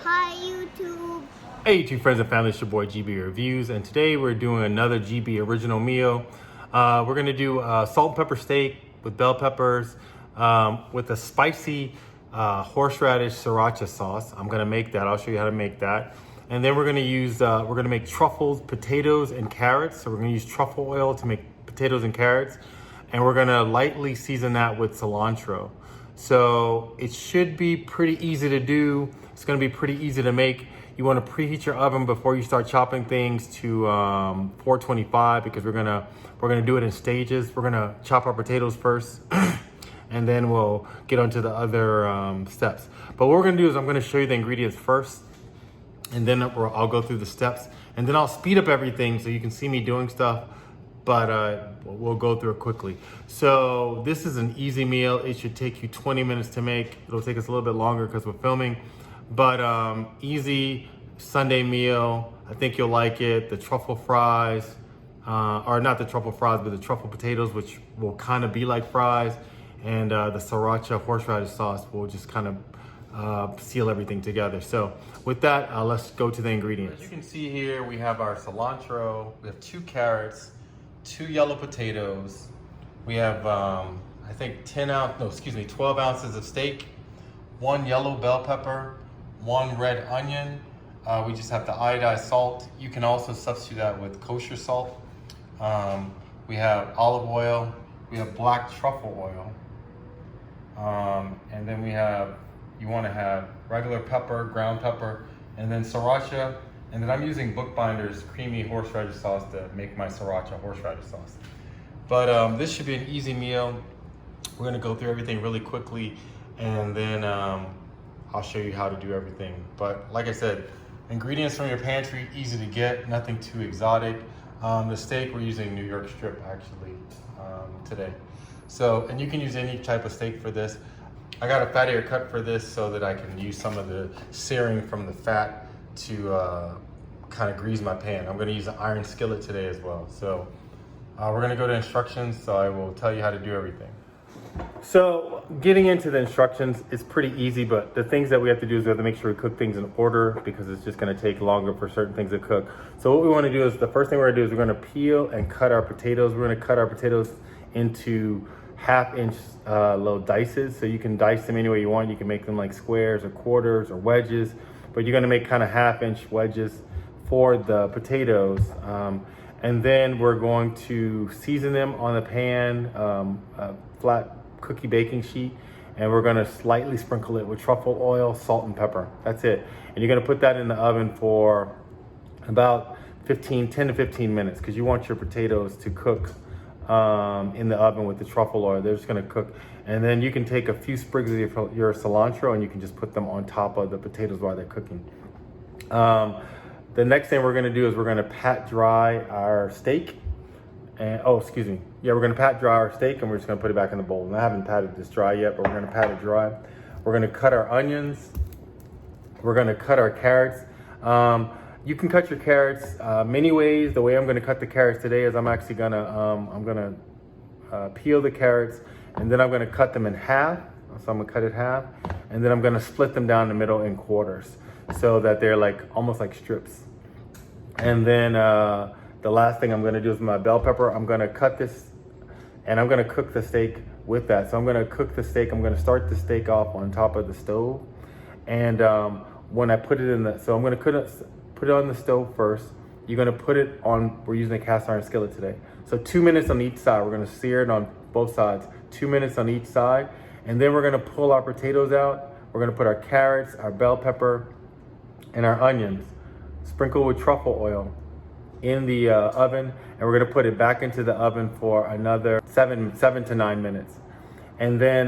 Hi YouTube. Hey YouTube friends and family, it's your boy GB Reviews, and today we're doing another GB original meal. We're gonna do salt and pepper steak with bell peppers with a spicy horseradish sriracha sauce. I'm gonna make that. I'll show you how to make that. And then we're gonna make truffles, potatoes, and carrots. So we're gonna use truffle oil to make potatoes and carrots, and we're gonna lightly season that with cilantro. So it should be pretty easy to do. It's gonna be pretty easy to make. You wanna preheat your oven before you start chopping things to 425 because we're gonna do it in stages. We're gonna chop our potatoes first and then we'll get onto the other steps. But what we're gonna do is I'm gonna show you the ingredients first, and then I'll go through the steps, and then I'll speed up everything so you can see me doing stuff, but we'll go through it quickly. So this is an easy meal. It should take you 20 minutes to make. It'll take us a little bit longer because we're filming, but easy Sunday meal. I think you'll like it. The truffle fries, or not the truffle fries, but the truffle potatoes, which will kind of be like fries, and the sriracha horseradish sauce will just kind of seal everything together. So with that, let's go to the ingredients. As you can see here, we have our cilantro, we have 2 carrots, 2 yellow potatoes, we have I think 12 ounces of steak, 1 yellow bell pepper, 1 red onion. We just have the iodized salt. You can also substitute that with kosher salt. We have olive oil, we have black truffle oil, and then you want to have regular pepper, ground pepper, and then sriracha. And then I'm using Bookbinder's creamy horseradish sauce to make my sriracha horseradish sauce. But this should be an easy meal. We're gonna go through everything really quickly, and then I'll show you how to do everything. But like I said, ingredients from your pantry, easy to get, nothing too exotic. The steak, we're using New York strip actually today. So, and you can use any type of steak for this. I got a fattier cut for this so that I can use some of the searing from the fat to kind of grease my pan. I'm gonna use an iron skillet today as well. So we're gonna go to instructions, so I will tell you how to do everything. So getting into the instructions is pretty easy, but the things that we have to do is we have to make sure we cook things in order because it's just gonna take longer for certain things to cook. So what we wanna do is, the first thing we're gonna do is we're gonna peel and cut our potatoes. We're gonna cut our potatoes into 1/2-inch little dices. So you can dice them any way you want. You can make them like squares or quarters or wedges, but you're gonna make kind of 1/2-inch wedges for the potatoes. And then we're going to season them on the pan, a flat cookie baking sheet, and we're gonna slightly sprinkle it with truffle oil, salt, and pepper. That's it. And you're gonna put that in the oven for about 10 to 15 minutes because you want your potatoes to cook in the oven with the truffle oil. They're just gonna cook. And then you can take a few sprigs of your cilantro and you can just put them on top of the potatoes while they're cooking. The next thing we're gonna do is we're gonna pat dry our steak. And we're gonna pat dry our steak and we're just gonna put it back in the bowl. And I haven't patted this dry yet, but we're gonna pat it dry. We're gonna cut our onions. We're gonna cut our carrots. You can cut your carrots many ways. The way I'm gonna cut the carrots today is I'm actually gonna peel the carrots, and then I'm gonna cut them in half. So I'm gonna cut it half, and then I'm gonna split them down the middle in quarters so that they're like almost like strips. And then the last thing I'm gonna do is my bell pepper. I'm gonna cut this, and I'm gonna cook the steak with that. So I'm gonna cook the steak. I'm gonna start the steak off on top of the stove, and when I put it in so I'm gonna put it on the stove first. You're gonna put it on, we're using a cast iron skillet today. So 2 minutes on each side. We're gonna sear it on both sides. 2 minutes on each side. And then we're gonna pull our potatoes out. We're gonna put our carrots, our bell pepper, and our onions, sprinkle with truffle oil in the oven. And we're gonna put it back into the oven for another 7 to 9 minutes. And then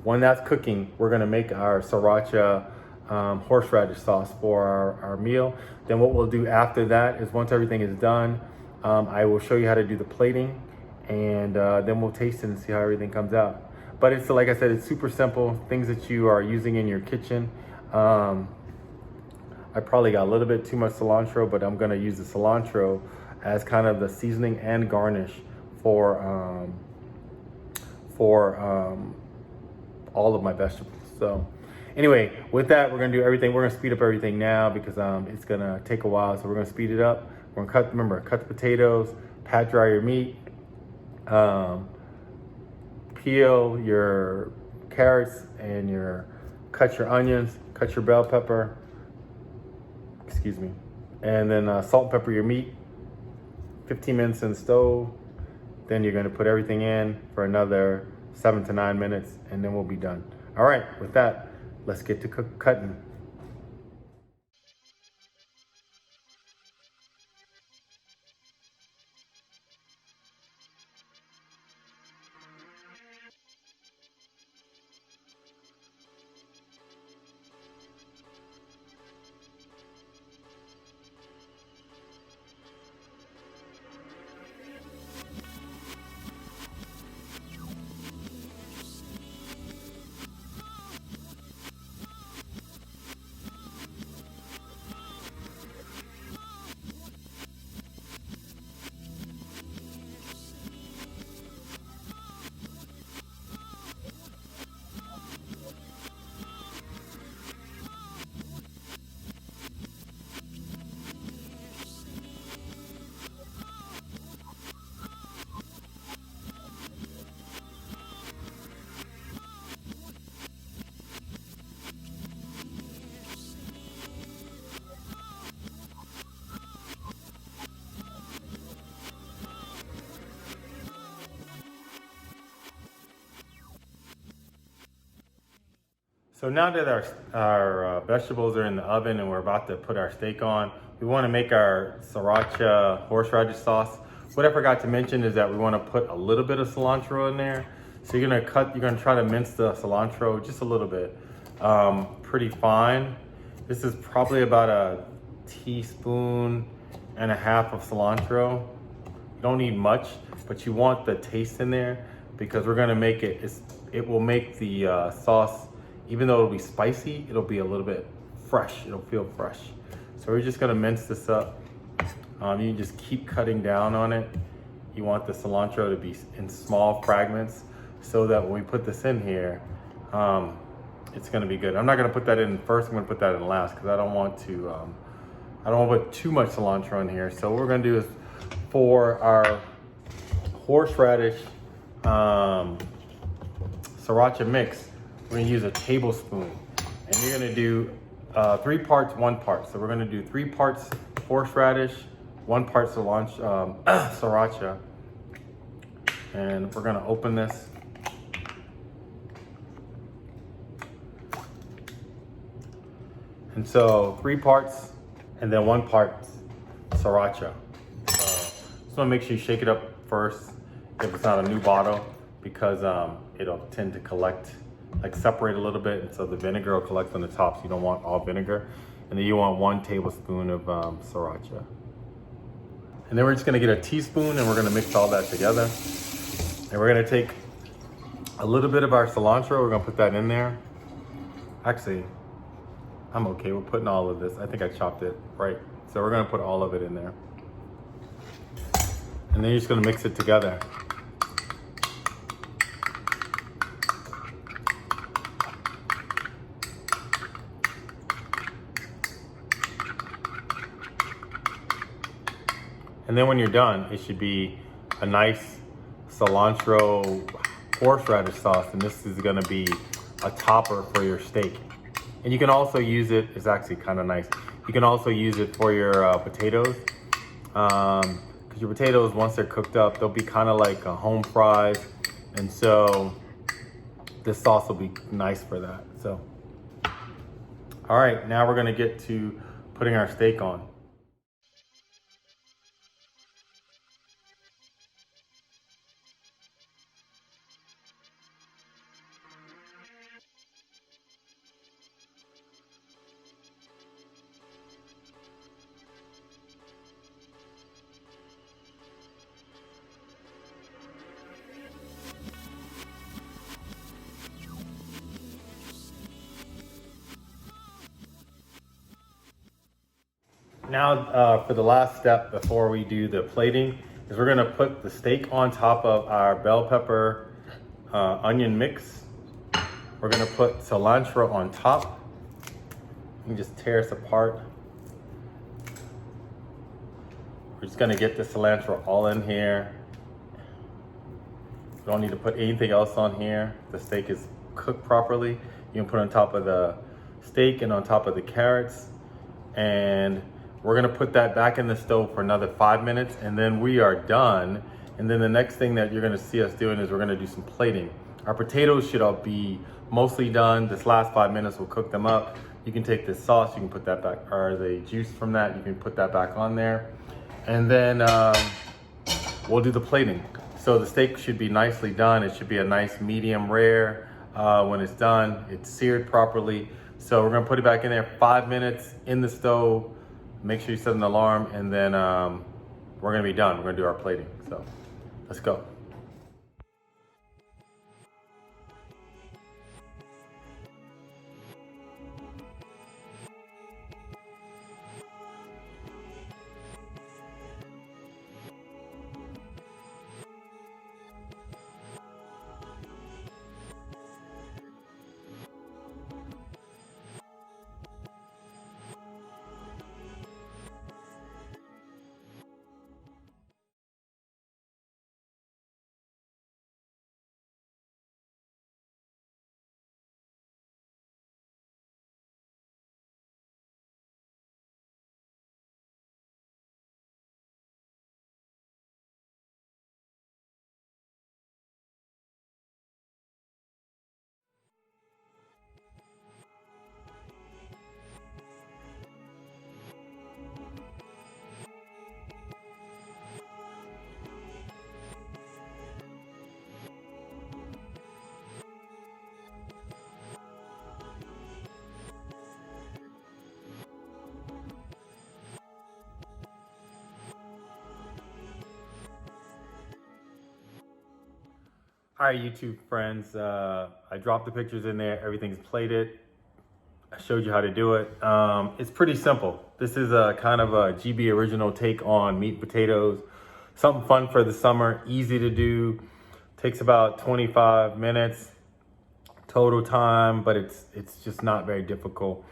when that's cooking, we're gonna make our sriracha horseradish sauce for our meal. Then what we'll do after that is once everything is done, I will show you how to do the plating, and then we'll taste it and see how everything comes out. But it's, like I said, it's super simple, things that you are using in your kitchen. I probably got a little bit too much cilantro, but I'm gonna use the cilantro as kind of the seasoning and garnish for all of my vegetables. So Anyway, with that, we're gonna do everything. We're gonna speed up everything now because it's gonna take a while. So we're gonna speed it up. We're gonna cut the potatoes, pat dry your meat, peel your carrots and cut your onions, cut your bell pepper, excuse me, and then salt and pepper your meat. 15 minutes in the stove. Then you're gonna put everything in for another 7 to 9 minutes, and then we'll be done. All right, with that, let's get to cutting. So now that our vegetables are in the oven and we're about to put our steak on, we want to make our sriracha horseradish sauce. What I forgot to mention is that we want to put a little bit of cilantro in there. So you're gonna try to mince the cilantro just a little bit, pretty fine. This is probably about a teaspoon and a half of cilantro. You don't need much, but you want the taste in there because we're gonna make it will make the sauce, even though it'll be spicy, it'll be a little bit fresh. It'll feel fresh. So we're just gonna mince this up. You just keep cutting down on it. You want the cilantro to be in small fragments so that when we put this in here, it's gonna be good. I'm not gonna put that in first, I'm gonna put that in last because I don't want to put too much cilantro in here. So what we're gonna do is for our horseradish sriracha mix, we're gonna use a tablespoon, and you're gonna do 3 parts, 1 part. So we're gonna do 3 parts horseradish, 1 part sriracha, and we're gonna open this. And so 3 parts, and then 1 part sriracha. Just wanna make sure you shake it up first if it's not a new bottle, because it'll tend to separate a little bit, and so the vinegar will collect on the top, so you don't want all vinegar. And then you want 1 tablespoon of sriracha. And then we're just gonna get a teaspoon and we're gonna mix all that together. And we're gonna take a little bit of our cilantro, we're gonna put that in there. Actually, I'm okay with putting all of this. I think I chopped it right. So we're gonna put all of it in there. And then you're just gonna mix it together. And then when you're done, it should be a nice cilantro horseradish sauce, and this is gonna be a topper for your steak. And you can also use it, it's actually kind of nice, you can also use it for your potatoes. Because your potatoes, once they're cooked up, they'll be kind of like home fries. And so this sauce will be nice for that. So, all right, now we're gonna get to putting our steak on. Now for the last step before we do the plating is we're gonna put the steak on top of our bell pepper onion mix. We're We're gonna put cilantro on top. You can just tear this apart. We're just gonna get the cilantro all in here. You don't need to put anything else on here. The steak is cooked properly. You can put on top of the steak and on top of the carrots. And we're gonna put that back in the stove for another 5 minutes, and then we are done. And then the next thing that you're gonna see us doing is we're gonna do some plating. Our potatoes should all be mostly done. This last 5 minutes will cook them up. You can take this sauce, you can put that back, or the juice from that, you can put that back on there. And then we'll do the plating. So the steak should be nicely done. It should be a nice medium rare when it's done. It's seared properly. So we're gonna put it back in there 5 minutes in the stove. Make sure you set an alarm, and then we're gonna be done. We're gonna do our plating. So let's go. All right, YouTube friends, I dropped the pictures in there. Everything's plated. I showed you how to do it. It's pretty simple. This is a kind of a GB original take on meat and potatoes. Something fun for the summer, easy to do. Takes about 25 minutes total time, but it's just not very difficult.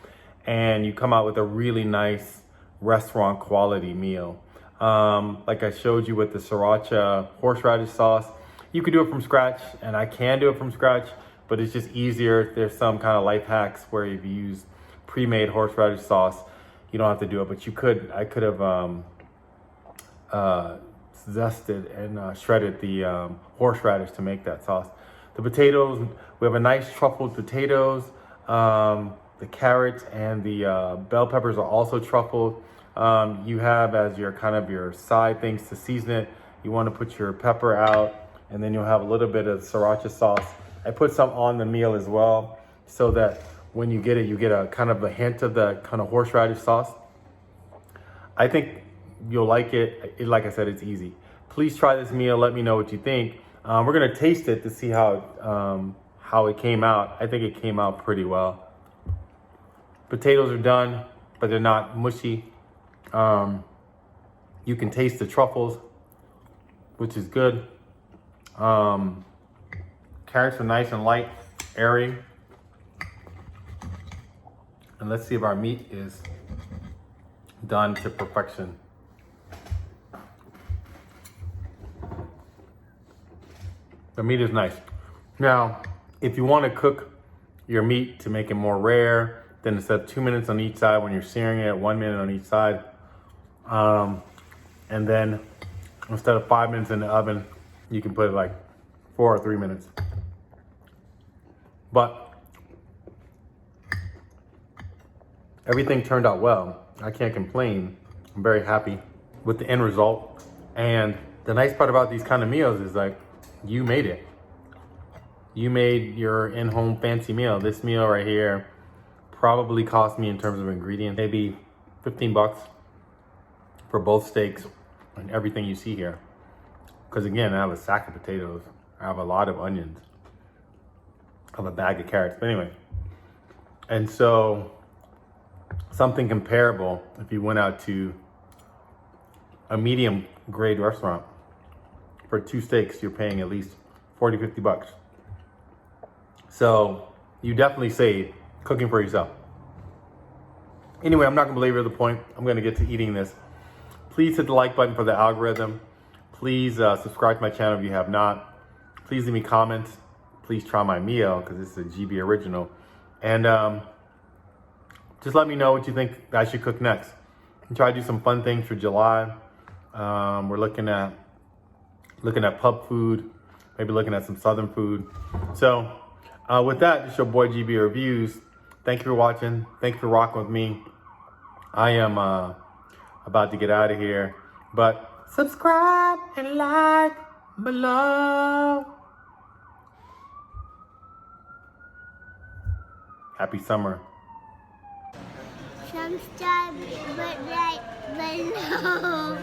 And you come out with a really nice restaurant quality meal. Like I showed you with the Sriracha horseradish sauce, you could do it from scratch, and I can do it from scratch, but it's just easier. There's some kind of life hacks where if you use pre-made horseradish sauce, you don't have to do it, but you could. I could have zested and shredded the horseradish to make that sauce. The potatoes, we have a nice truffled potatoes. The carrots and the bell peppers are also truffled. You have as your kind of your side things to season it. You want to put your pepper out, and then you'll have a little bit of sriracha sauce. I put some on the meal as well, so that when you get it, you get a kind of a hint of the kind of horseradish sauce. I think you'll like it. Like I said, it's easy. Please try this meal. Let me know what you think. We're gonna taste it to see how it came out. I think it came out pretty well. Potatoes are done, but they're not mushy. You can taste the truffles, which is good. Carrots are nice and light, airy. And let's see if our meat is done to perfection. The meat is nice. Now, if you want to cook your meat to make it more rare, then instead of 2 minutes on each side when you're searing it, 1 minute on each side. And then instead of 5 minutes in the oven, you can put it like 4 or 3 minutes. But everything turned out well. I can't complain. I'm very happy with the end result. And the nice part about these kind of meals is like, you made it. You made your in-home fancy meal. This meal right here probably cost me in terms of ingredients, maybe 15 bucks for both steaks and everything you see here. Because again, I have a sack of potatoes. I have a lot of onions. I have a bag of carrots, but anyway. And so something comparable, if you went out to a medium grade restaurant, for 2 steaks, you're paying at least 40, 50 bucks. So you definitely save cooking for yourself. Anyway, I'm not gonna belabor the point. I'm gonna get to eating this. Please hit the like button for the algorithm. Please subscribe to my channel if you have not. Please leave me comments. Please try my meal because this is a GB original. And just let me know what you think I should cook next. And try to do some fun things for July. We're looking at pub food, maybe looking at some Southern food. So with that, this is your boy GB Reviews. Thank you for watching. Thank you for rocking with me. I am about to get out of here, but subscribe and like below. Happy summer. Subscribe, but like below.